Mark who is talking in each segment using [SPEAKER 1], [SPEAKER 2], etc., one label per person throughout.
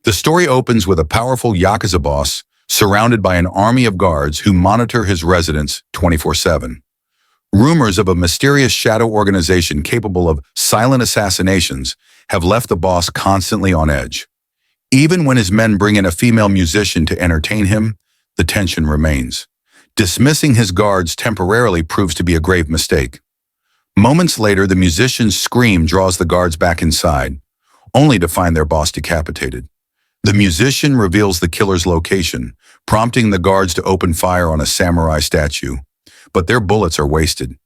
[SPEAKER 1] The story opens with a powerful Yakuza boss surrounded by an army of guards who monitor his residence 24/7. Rumors of a mysterious shadow organization capable of silent assassinations have left the boss constantly on edge. Even when his men bring in a female musician to entertain him, the tension remains. Dismissing his guards temporarily proves to be a grave mistake. Moments later, the musician's scream draws the guards back inside, only to find their boss decapitated. The musician reveals the killer's location, prompting the guards to open fire on a samurai statue. But their bullets are wasted.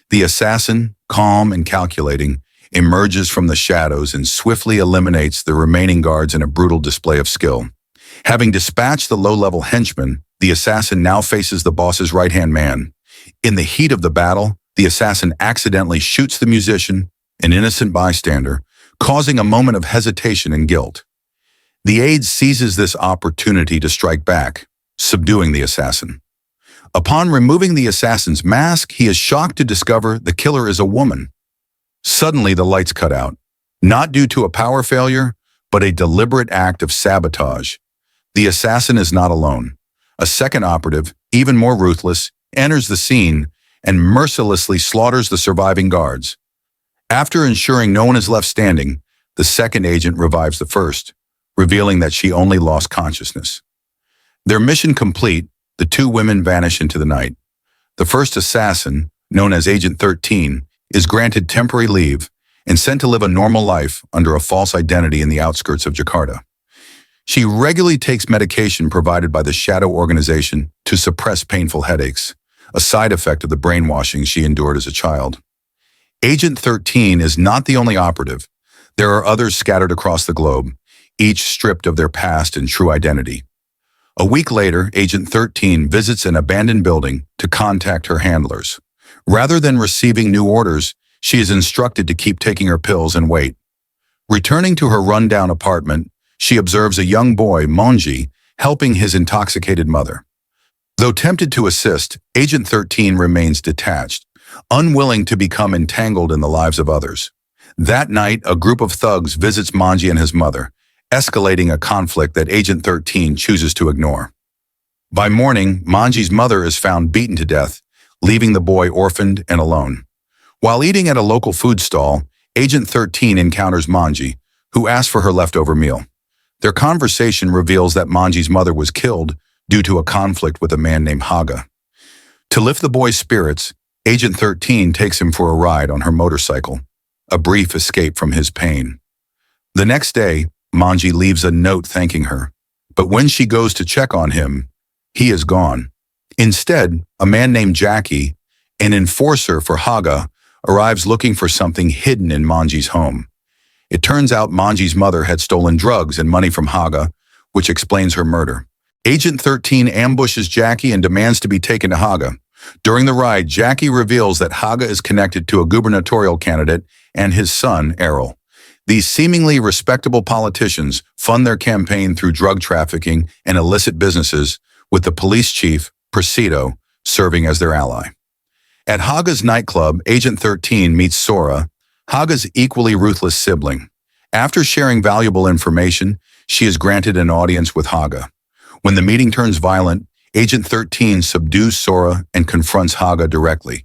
[SPEAKER 1] The assassin, calm and calculating, emerges from the shadows and swiftly eliminates the remaining guards in a brutal display of skill. Having dispatched the low-level henchman, the assassin now faces the boss's right-hand man. In the heat of the battle, the assassin accidentally shoots the musician, an innocent bystander, causing a moment of hesitation and guilt. The aide seizes this opportunity to strike back, subduing the assassin. Upon removing the assassin's mask, he is shocked to discover the killer is a woman. Suddenly, the lights cut out, not due to a power failure, but a deliberate act of sabotage. The assassin is not alone. A second operative, even more ruthless, enters the scene and mercilessly slaughters the surviving guards. After ensuring no one is left standing, the second agent revives the first, revealing that she only lost consciousness. Their mission complete, the two women vanish into the night. The first assassin, known as Agent 13, is granted temporary leave and sent to live a normal life under a false identity in the outskirts of Jakarta. She regularly takes medication provided by the Shadow Organization to suppress painful headaches, a side effect of the brainwashing she endured as a child. Agent 13 is not the only operative. There are others scattered across the globe, each stripped of their past and true identity. A week later, Agent 13 visits an abandoned building to contact her handlers. Rather than receiving new orders, she is instructed to keep taking her pills and wait. Returning to her rundown apartment, she observes a young boy, Monji, helping his intoxicated mother. Though tempted to assist, Agent 13 remains detached, unwilling to become entangled in the lives of others. That night, a group of thugs visits Monji and his mother, escalating a conflict that Agent 13 chooses to ignore. By morning, Monji's mother is found beaten to death, leaving the boy orphaned and alone. While eating at a local food stall, Agent 13 encounters Monji, who asks for her leftover meal. Their conversation reveals that Monji's mother was killed due to a conflict with a man named Haga. To lift the boy's spirits, Agent 13 takes him for a ride on her motorcycle, a brief escape from his pain. The next day, Monji leaves a note thanking her, but when she goes to check on him, he is gone. Instead, a man named Jackie, an enforcer for Haga, arrives looking for something hidden in Monji's home. It turns out Monji's mother had stolen drugs and money from Haga, which explains her murder. Agent 13 ambushes Jackie and demands to be taken to Haga. During the ride, Jackie reveals that Haga is connected to a gubernatorial candidate and his son, Errol. These seemingly respectable politicians fund their campaign through drug trafficking and illicit businesses, with the police chief, Presido, serving as their ally. At Haga's nightclub, Agent 13 meets Sora, Haga's equally ruthless sibling. After sharing valuable information, she is granted an audience with Haga. When the meeting turns violent, Agent 13 subdues Sora and confronts Haga directly.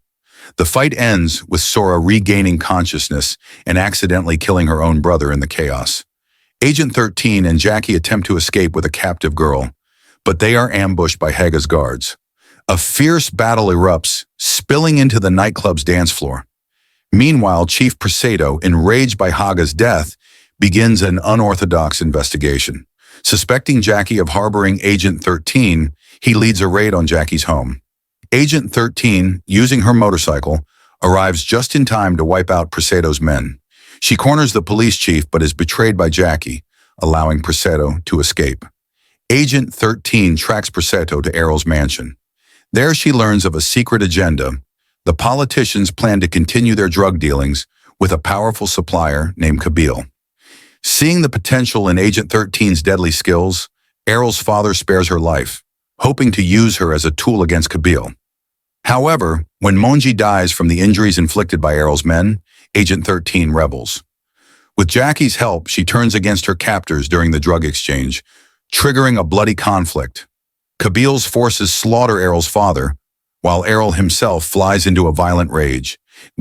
[SPEAKER 1] The fight ends with Sora regaining consciousness and accidentally killing her own brother in the chaos. Agent 13 and Jackie attempt to escape with a captive girl, but they are ambushed by Haga's guards. A fierce battle erupts, spilling into the nightclub's dance floor. Meanwhile, Chief Presido, enraged by Haga's death, begins an unorthodox investigation. Suspecting Jackie of harboring Agent 13, he leads a raid on Jackie's home. Agent 13, using her motorcycle, arrives just in time to wipe out Presido's men. She corners the police chief but is betrayed by Jackie, allowing Presido to escape. Agent 13 tracks Presido to Errol's mansion. There she learns of a secret agenda. The politicians plan to continue their drug dealings with a powerful supplier named Kabil. Seeing the potential in Agent 13's deadly skills, Errol's father spares her life, hoping to use her as a tool against Kabil. However, when Monji dies from the injuries inflicted by Errol's men, Agent 13 rebels. With Jackie's help, she turns against her captors during the drug exchange, triggering a bloody conflict. Kabil's forces slaughter Errol's father, while Errol himself flies into a violent rage,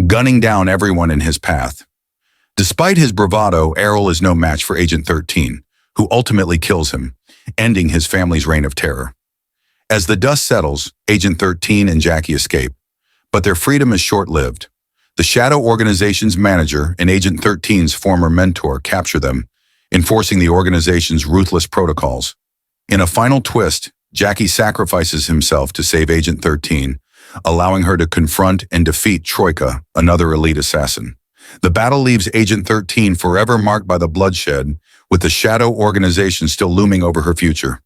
[SPEAKER 1] gunning down everyone in his path. Despite his bravado, Errol is no match for Agent 13, who ultimately kills him, ending his family's reign of terror. As the dust settles, Agent 13 and Jackie escape, but their freedom is short-lived. The Shadow Organization's manager and Agent 13's former mentor capture them, enforcing the organization's ruthless protocols. In a final twist, Jackie sacrifices himself to save Agent 13, allowing her to confront and defeat Troika, another elite assassin. The battle leaves Agent 13 forever marked by the bloodshed, with the Shadow Organization still looming over her future.